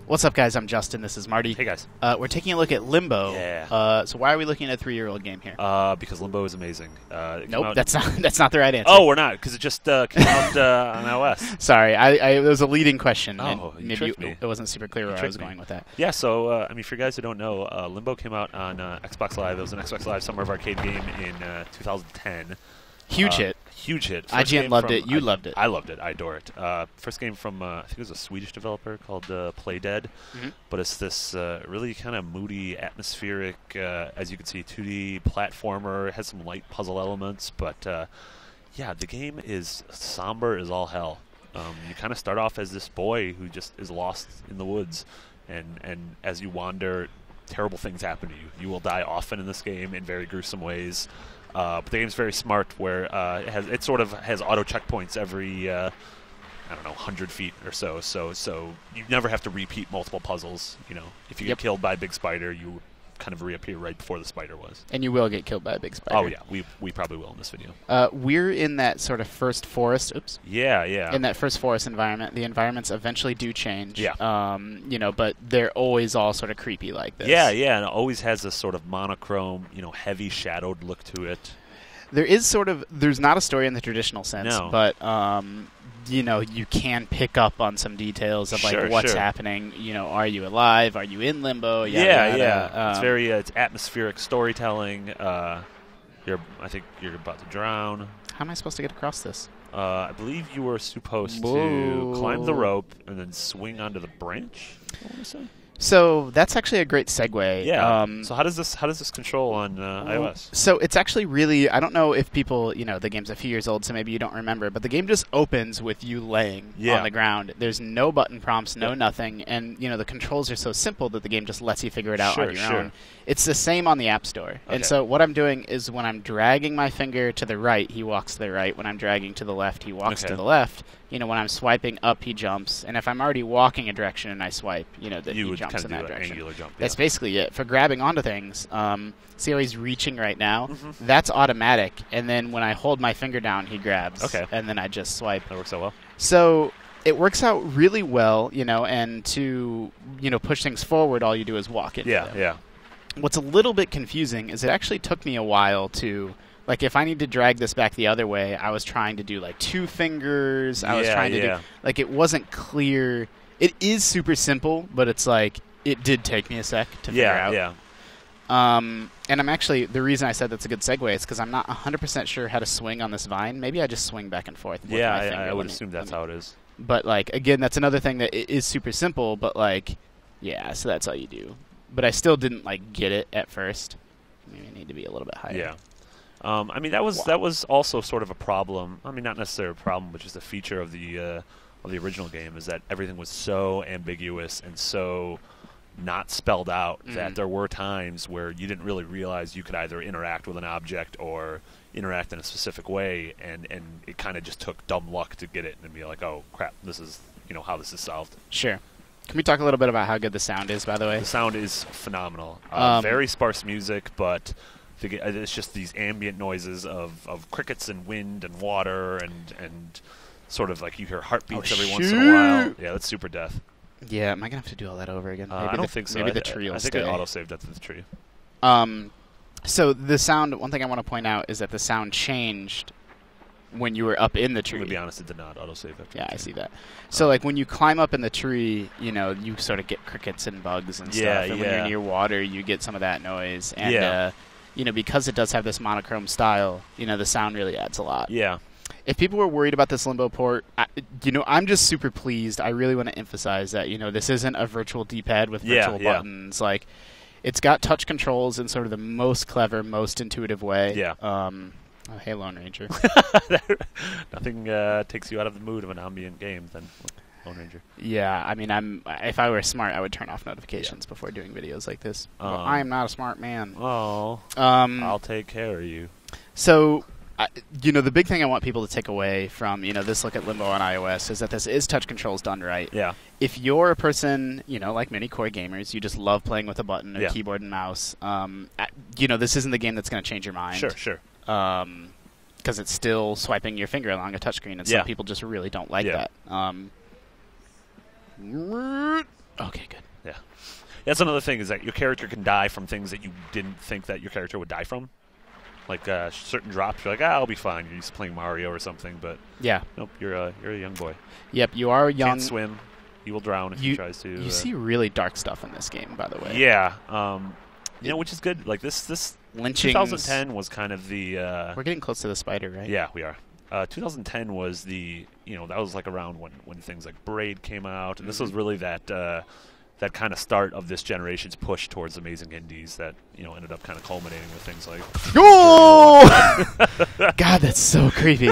What's up, guys? I'm Justin. This is Marty. Hey, guys. We're taking a look at Limbo. Yeah. So why are we looking at a 3-year-old game here? Because Limbo is amazing. Nope, that's not the right answer. Oh, we're not, because it just came out on iOS. Sorry, it was a leading question. Oh, and you tricked me. It wasn't super clear where I was me. going with that. Yeah, so, for you guys who don't know, Limbo came out on Xbox Live. It was an Xbox Live Summer of Arcade game in 2010. Huge hit. Huge hit. IGN loved it. You loved it. I loved it. I adore it. First game from, I think it was a Swedish developer called Play Dead. Mm-hmm. But it's this really kind of moody, atmospheric, as you can see, 2D platformer. It has some light puzzle elements. But, yeah, the game is somber as all hell. You kind of start off as this boy who just is lost in the woods. And as you wander, terrible things happen to you. You will die often in this game in very gruesome ways. But the game's very smart, where it sort of has auto checkpoints every, I don't know, 100 feet or so. So you never have to repeat multiple puzzles. You know, if you get killed by a big spider, you kind of reappear right before the spider was. And you will get killed by a big spider. Oh yeah, we probably will in this video. We're in that sort of first forest. Oops. Yeah. In that first forest environment, the environments eventually do change. Yeah. You know, but they're always all sort of creepy like this. Yeah, and it always has this sort of monochrome, heavy shadowed look to it. There's not a story in the traditional sense, No. but you can pick up on some details of like what's happening. Are you alive? Are you in limbo? Yeah. It's very it's atmospheric storytelling. I think you're about to drown. How am I supposed to get across this? I believe you were supposed to climb the rope and then swing onto the branch. I want to say. So that's actually a great segue. Yeah. So how does this control on iOS? So it's actually really, I don't know if people, the game's a few years old, so maybe you don't remember, but the game just opens with you laying on the ground. There's no button prompts, nothing, and the controls are so simple that the game just lets you figure it out on your own. It's the same on the App Store. Okay. And so what I'm doing is when I'm dragging my finger to the right, he walks to the right. When I'm dragging to the left, he walks to the left. When I'm swiping up, he jumps. And if I'm already walking a direction and I swipe, he jumps in that direction. Angular jump, That's basically it. For grabbing onto things, see how he's reaching right now? Mm-hmm. That's automatic. And then when I hold my finger down, he grabs. Okay. And then I just swipe. That works so well. So it works out really well, and to, push things forward, all you do is walk into them. Yeah. What's a little bit confusing is it actually took me a while to... Like, if I need to drag this back the other way, I was trying to do, like, 2 fingers. I was trying to do... Like, it wasn't clear. It is super simple, but it's like, it did take me a sec to figure out. Yeah. And I'm actually... The reason I said that's a good segue is because I'm not 100% sure how to swing on this vine. Maybe I just swing back and forth. Yeah, I would assume that's how it is. But, like, again, that's another thing that is super simple, but, like, yeah, so that's all you do. But I still didn't, like, get it at first. Maybe I need to be a little bit higher. Yeah. That was also sort of a problem. I mean, not necessarily a problem, but just a feature of the original game is that everything was so ambiguous and so not spelled out that there were times where you didn't really realize you could either interact with an object or interact in a specific way, and it kind of just took dumb luck to get it and be like, oh crap, this is how this is solved. Sure. Can we talk a little bit about how good the sound is, by the way? The sound is phenomenal. Very sparse music, but it's just these ambient noises of crickets and wind and water and sort of like you hear heartbeats every once in a while. Yeah, that's super death. Yeah, am I going to have to do all that over again? Maybe I don't think so. Maybe the tree will I think stay. it auto-saved at the tree. So the sound, one thing I want to point out is that the sound changed when you were up in the tree. To be honest, it did not auto-save after the tree. I see that. So like when you climb up in the tree, you sort of get crickets and bugs and stuff. And when you're near water, you get some of that noise. And because it does have this monochrome style, the sound really adds a lot. Yeah. If people were worried about this Limbo port, I'm just super pleased. I really want to emphasize that, this isn't a virtual D-pad with virtual buttons. Like, it's got touch controls in sort of the most clever, most intuitive way. Yeah. Oh, hey, Lone Ranger. Nothing takes you out of the mood of an ambient game than Lone Ranger. Yeah, I mean, if I were smart, I would turn off notifications before doing videos like this. Well, I am not a smart man. Oh, I'll take care of you. So, the big thing I want people to take away from, this look at Limbo on iOS is that this is touch controls done right. Yeah. If you're a person, like many core gamers, you just love playing with a button, a keyboard and mouse, this isn't the game that's going to change your mind. Sure. Because it's still swiping your finger along a touchscreen, and some people just really don't like that. Okay, good. Yeah. That's another thing, is that your character can die from things that you didn't think that your character would die from. Like certain drops, you're like, I'll be fine. You're used to playing Mario or something, but yeah, nope, you're a young boy. Yep, you are young. Can't swim. He will drown if he tries to. You see really dark stuff in this game, by the way. Yeah, which is good. Like this lynchings. 2010 was kind of the. We're getting close to the spider, right? Yeah, we are. 2010 was the that was like around when things like Braid came out, and this was really that kind of start of this generation's push towards amazing indies that ended up kind of culminating with things like. Oh! God, that's so creepy.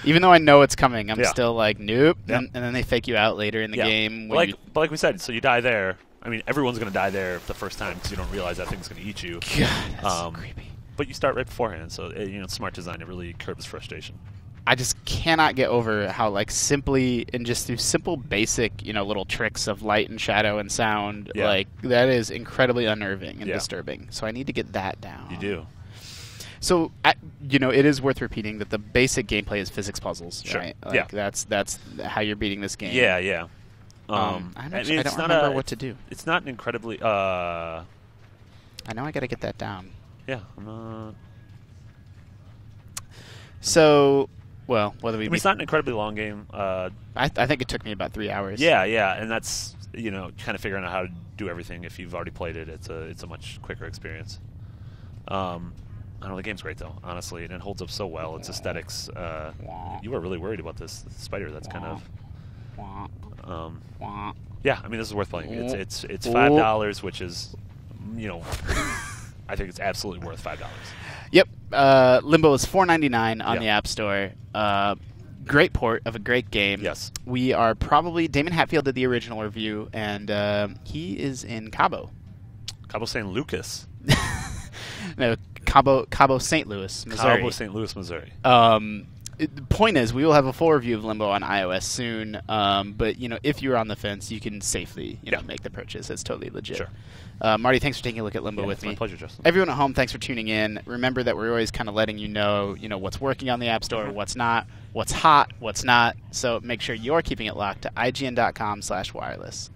Even though I know it's coming, I'm still like, nope. Yeah. And then they fake you out later in the game. But like we said, so you die there. I mean, everyone's going to die there the first time because you don't realize that thing's going to eat you. God, that's so creepy. But you start right beforehand, so smart design. It really curbs frustration. I just cannot get over how, like, simply and just through simple, basic, little tricks of light and shadow and sound, like, that is incredibly unnerving and disturbing. So I need to get that down. You do. So, it is worth repeating that the basic gameplay is physics puzzles, sure. right? Like, that's how you're beating this game. Yeah, yeah. I don't remember what to do. It's not an incredibly. I know I got to get that down. Yeah, I'm not. So, well, whether we. It's not an incredibly long game. I think it took me about 3 hours. Yeah, yeah, and that's kind of figuring out how to do everything. If you've already played it, it's a much quicker experience. I don't know, the game's great though, honestly, and it holds up so well. Its aesthetics. You were really worried about this spider. That's kind of. Yeah, I mean, this is worth playing. It's $5, which is, I think it's absolutely worth $5. Yep, Limbo is $4.99 on the App Store. Great port of a great game. Yes, we are probably Damon Hatfield did the original review, and he is in Cabo. Cabo San Lucas. No, Cabo St. Louis, Missouri. Cabo St. Louis, Missouri. The point is, we will have a full review of Limbo on iOS soon. But if you're on the fence, you can safely make the purchase. It's totally legit. Sure. Marty, thanks for taking a look at Limbo with me. My pleasure, Justin. Everyone at home, thanks for tuning in. Remember that we're always kind of letting you know what's working on the App Store, what's not, what's hot, what's not. So make sure you're keeping it locked to IGN.com/wireless.